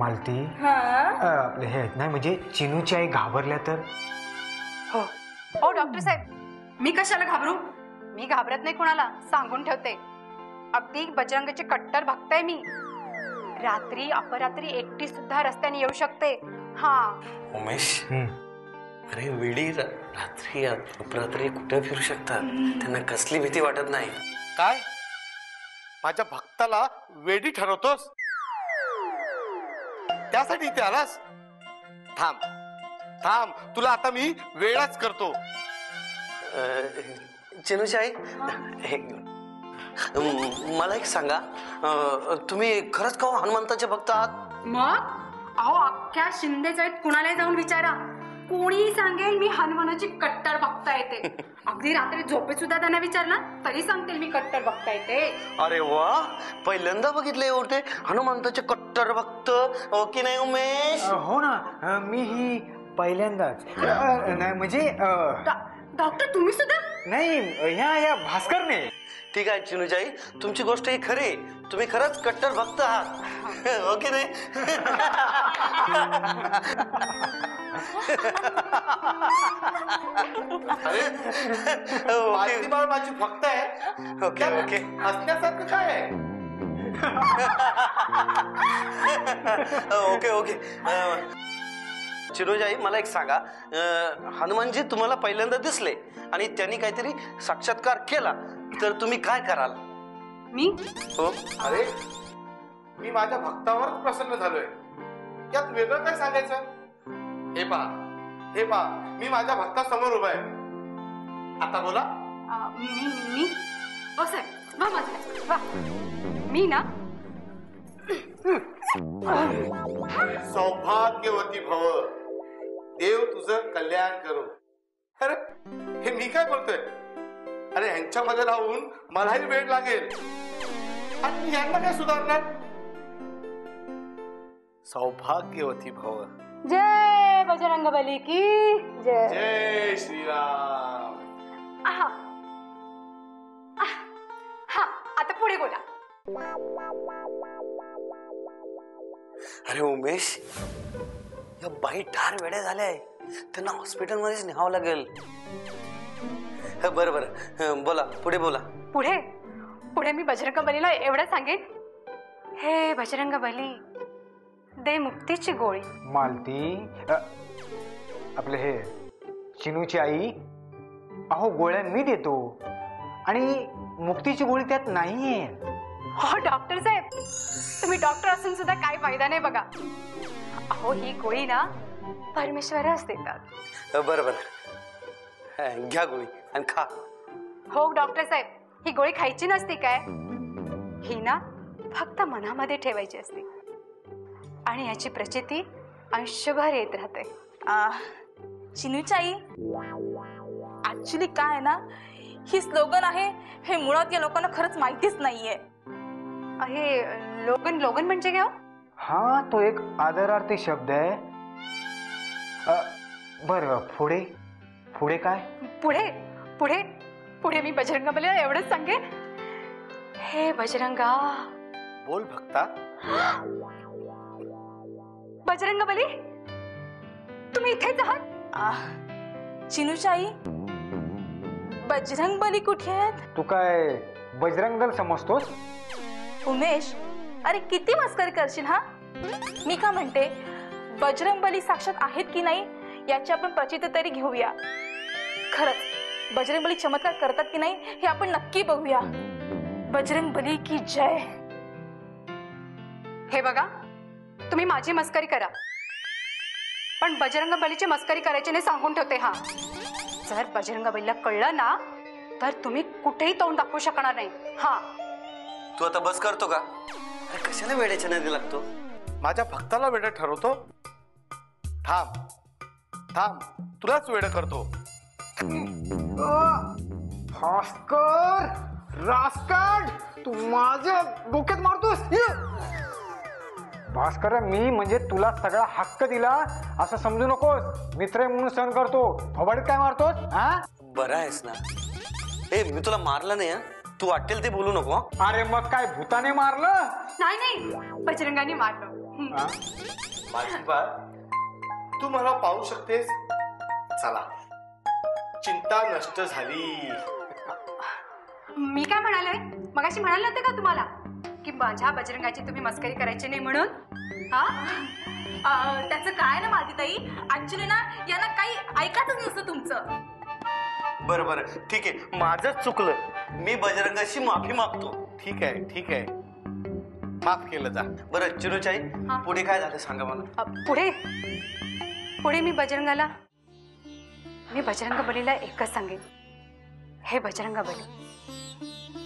मालती आपले हे नाही म्हणजे चिनूची आई घाबरल्या तर? हो डॉक्टर साहेब, मी कशाला घाबरू? मी घाबरत नाही कुणाला, सांगून ठेवते. अगदी बजरंगचे कट्टर भक्त आहे मी. रात्री अपरात्री एकटी सुद्धा रस्त्याने येऊ शकते. हा उमेश, अरे वेडी रात्री अपरात्री कुठे फिरू शकतात, त्यांना कसली भीती वाटत नाही. काय माझ्या भक्ताला वेडी ठरवतोस? त्यासाठी इथे आलास? थांब थांब, तुला आता मी वेळाच करतो. चिनूची आई, मला एक सांगा, तुम्ही खरंच का हनुमंताचे भक्त आहात? मग अहो अख्ख्या शिंदेचाईत कुणाला जाऊन विचारा, कोणी सांगेल मी हनुमानाची कट्टर भक्त येते. अगदी रात्री झोपेत सुद्धा त्यांना विचारला तरी सांगतील मी कट्टर भक्त येते. अरे वा, पहिल्यांदा बघितले एवढे हनुमंताचे कट्टर भक्त, हो की नाही उमेश? हो ना, मी ही पहिल्यांदाच. नाही म्हणजे डॉक्टर तुम्ही सुद्धा? नाही, ह्या भास्करने. ठीक आहे चिनूची आई, तुमची गोष्ट ही खरी, तुम्ही खरंच कट्टर भक्त आहात, हो की नाही? अरे माझी बाळ माझी भक्त आहे. ओके ओके, हसण्यासारखं काय आहे? Okay okay. चिनूची आई, मला एक सांगा, हनुमानजी तुम्हाला पहिल्यांदा दिसले आणि त्यांनी काहीतरी साक्षात्कार केला तर तुम्ही काय कराल? मी? हो. अरे मी माझ्या भक्तावरच प्रसन्न झालोय, यात वेगळं काय सांगायचं? हे पहा, मी माझ्या भक्तासमोर उभा आहे. आता बोला. मी हो साहेब, वा माझ्या वा, मी ना सौभाग्यवती भव, देव तुझं कल्याण करो. अरे हे मी काय बोलतोय? अरे ह्यांच्यामध्ये राहून मलाही वेळ लागेल आणि मी यांना काय सुधारणार? सौभाग्यवती भव. जय बजरंगबली की जय. जय श्रीराम. हा आता पुढे बोला. अरे उमेश, या बाई ठार वेड्या झाल्या आहे, त्यांना हॉस्पिटलमध्येच न्यावं लागेल. बरं बरं, बोला पुढे बोला. पुढे पुढे मी बजरंगबलीला एवढं सांगेन, हे बजरंगबली दे मुक्तीची गोळी. मालती, आपले हे चिनूची आई, अहो गोळ्या मी देतो आणि मुक्तीची गोळी त्यात नाहीये. हो डॉक्टर साहेब, तुम्ही डॉक्टर असून सुद्धा काही फायदा नाही बघा. अहो ही गोळी ना परमेश्वरच देतात. बरं बरं, घ्या गोळी आणि खा. हो डॉक्टर साहेब, ही गोळी खायची नसते काय, ही ना फक्त मनामध्ये ठेवायची असते आणि याची प्रचिती आयुष्यभर येत राहते. चिनूची आई, ऍक्च्युली काय आहे ना, ही स्लोगन आहे हे मुळात या लोकांना खरंच माहितीच नाहीये. हे लोगन लोगन म्हणजे काय? हा तो एक आदरार्थी शब्द आहे. बरं पुढे पुढे काय? पुढे पुढे पुढे मी बजरंगबलीला एवढंच सांगेन, हे बजरंगा. बोल भक्ता. बजरंगबली तुम्ही इथेच आहात? चिनूची आई, बजरंगबली कुठे आहेत? तू काय बजरंग दल समजतोस? उमेश, अरे किती मस्करी करशील हा. मी का म्हणते, बजरंगबली साक्षात आहेत की नाही याची आपण प्रचिती तरी घेऊया. खरंच बजरंगबली चमत्कार करतात की नाही हे आपण नक्की बघूया. बजरंगबली की जय. हे बघा, तुम्ही माझी मस्करी करा पण बजरंगबलीची मस्करी करायची नाही, सांगून ठेवते. हा जर बजरंगबलीला कळलं ना तर तुम्ही कुठेही तोंड दाखवू शकणार नाही. हा तू आता बस करतो का? अरे कशाला वेड्याच्या नादी लागतो? माझ्या भक्ताला वेड ठरवतो. थांब थांब, तुलाच वेड करतो. भास्कर रास्काड, तू माझ्या डोक्यात मारतोस. भास्कर, मी म्हणजे तुला सगळा हक्क दिला असं समजू नकोस. मित्र आहे म्हणून सहन करतो, थोबाडीत काय मारतोस? हा बरं आहेस ना? ए मी तुला मारलं नाही, तू वाटेल ते बोलू नको. अरे मग काय भूताने मारलं? नाही नाही, बजरंगाने मारलं. हा? माझी बात तू मला पाहू शकतेस. चला, चिंता नष्ट झाली. मी काय म्हणाले मगाशी म्हणाले नव्हते का तुम्हाला की माझ्या बजरंगाची तुम्ही मस्करी करायची नाही म्हणून? त्याचं काय ना मालतीताई, ऍक्च्युली ना यांना काही ऐकायचंच नसतं तुमचं. बरं बरं ठीक आहे, माझंच चुकलं. मी बजरंगाशी माफी मागतो. ठीक आहे, ठीक आहे, माफ केलं जा. बरं चिनूचाई, हा. पुढे काय झालं सांगा मला. पुढे पुढे मी बजरंग बलीला एकच सांगेन, हे बजरंग बली,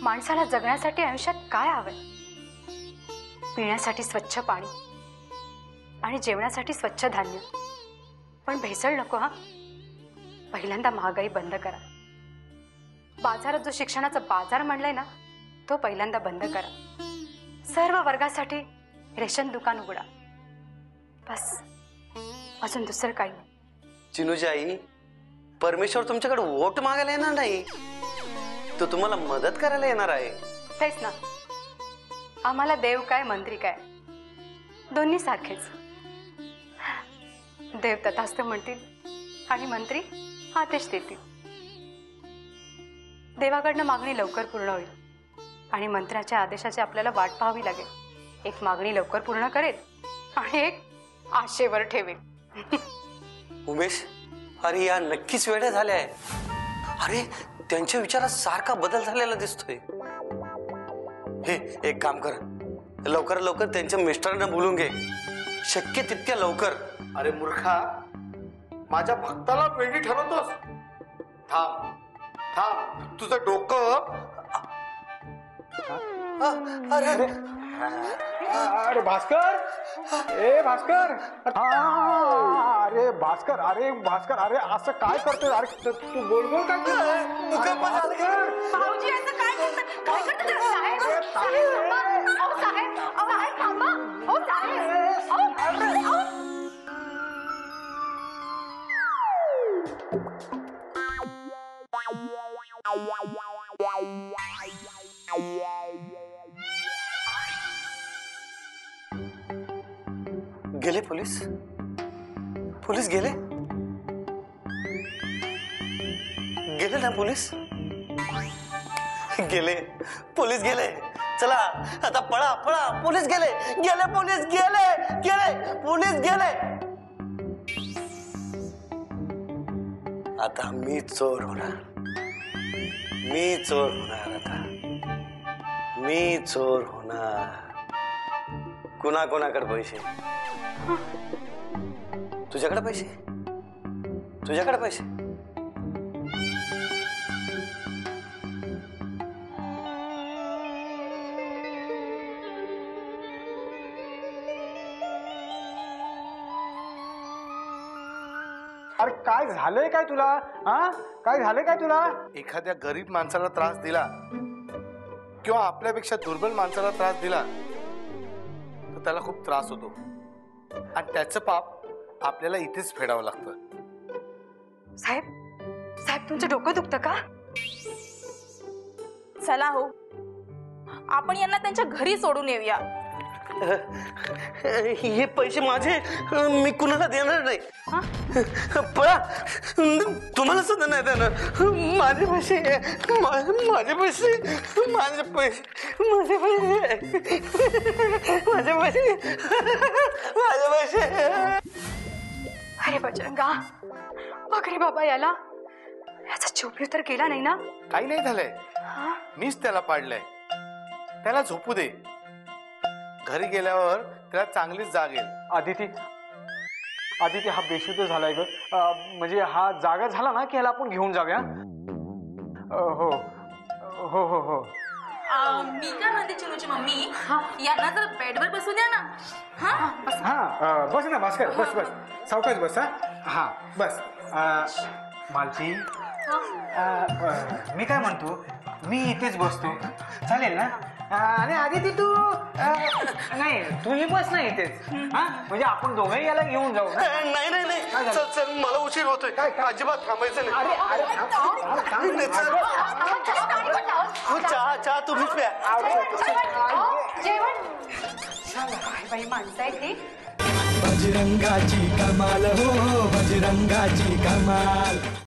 माणसाला जगण्यासाठी आयुष्यात काय हवंय? पिण्यासाठी स्वच्छ पाणी आणि जेवणासाठी स्वच्छ धान्य, पण भेसळ नको. हा, पहिल्यांदा महागाई बंद करा. बाजारात जो शिक्षणाचा बाजार म्हणलाय ना, तो पहिल्यांदा बंद करा. सर्व वर्गासाठी रेशन दुकान उघडा. बस, अजून दुसरं काही नाही. चिनूजाई, परमेश्वर तुमच्याकडे वोट मागायला येणार नाही, तो तुम्हाला मदत करायला येणार आहे. तेच ना, आम्हाला देव काय मंत्री काय दोन्ही सारखेच. देव तथास्थ म्हणतील आणि मंत्री आदेश देतील. देवाकडनं मागणी लवकर पूर्ण होईल आणि मंत्र्याच्या आदेशाची आपल्याला वाट पाहावी लागेल. एक मागणी लवकर पूर्ण करेल आणि एक आशेवर ठेवेल. उमेश, अरे या नक्कीच वेड्या झाल्या आहे. अरे त्यांच्या विचारात सारखा बदल झालेला दिसतोय. हे एक काम कर, लवकर लवकर त्यांच्या मिस्टरांना बोलून घे, शक्य तितक्या लवकर. अरे मूर्खा, माझ्या भक्ताला वेडी ठरवतोस. थांब थांब, तुझं डोकं. अरे अरे भास्कर, ए भास्कर, अरे भास्कर, अरे भास्कर, अरे असं काय करतोय? अरे तू बोल बोल काय करतोय? भास्कर, भाऊजी असं काय करतात? काय करतात ते? साहेब, साहेब थांबा. अहो, साहेब, अहो, साहेब थांबा. अहो, साहेब, अहो, अहो. गेले पोलीस? पोलीस गेले? गेले ना पोलीस? गेले, पोलीस गेले. चला आता पळा पळा, पोलीस गेले, गेले पोलीस, गेले गेले पोलीस गेले. आता मी चोर होणार, मी चोर होणार. आता मी चोर होणार. कोणाकडे पैसे? तुझ्याकडे पैसे? तुझ्याकडे पैसे? अरे काय झालंय काय तुला? हा, काय झालंय काय तुला? एखाद्या गरीब माणसाला त्रास दिला किंवा आपल्यापेक्षा दुर्बल माणसाला त्रास दिला तर त्याला खूप त्रास होतो आणि त्याचं पाप आपल्याला इथेच फेडावं लागतं. साहेब, साहेब तुमचं डोकं दुखतं का? चला हो, आपण यांना त्यांच्या घरी सोडून येऊया. हे पैसे माझे, मी कुणाला देणार नाही. पळा, तुम्हाला सुद्धा नाही देणार. माझे पैसे, माझे पैसे, माझे पैसे, माझे पैसे, माझे पैसे, माझे पैसे. अरे बजरंगा, बघ रे बाबा, याला याचा चोपडी तर गेला नाही ना? काही नाही झालंय, मीच त्याला पाडलंय. त्याला झोपू दे, घरी गेल्यावर त्याला चांगलीच जाग येईल. आदिती, आदिती हा बेशुद्ध झालाय ग. म्हणजे हा जागा झाला ना की ह्याला आपण घेऊन जाऊया. हो हो हो हो. मी काय म्हणते चिनूची मम्मी, यांना जर बेडवर बसू द्या ना. हा बस ना भास्कर, बस बस, सावकाश बस. हा बस. मालती, मी काय म्हणतो, मी इथेच बसतो, चालेल ना? आणि आदिती तू नाही, तूही बस ना इथेच. हा, म्हणजे आपण दोघंही याला घेऊन जाऊ. नाही नाही नाही, चल चल, मला उशीर होतोय. अजिबात थांबायचं नाही. अरे अरे नाही, चल. चहा चहा तुम्हीच प्या. जेवण काय बाई माणसं आहे ती. बजरंगाची कमाल हो बजरंगाची कमाल.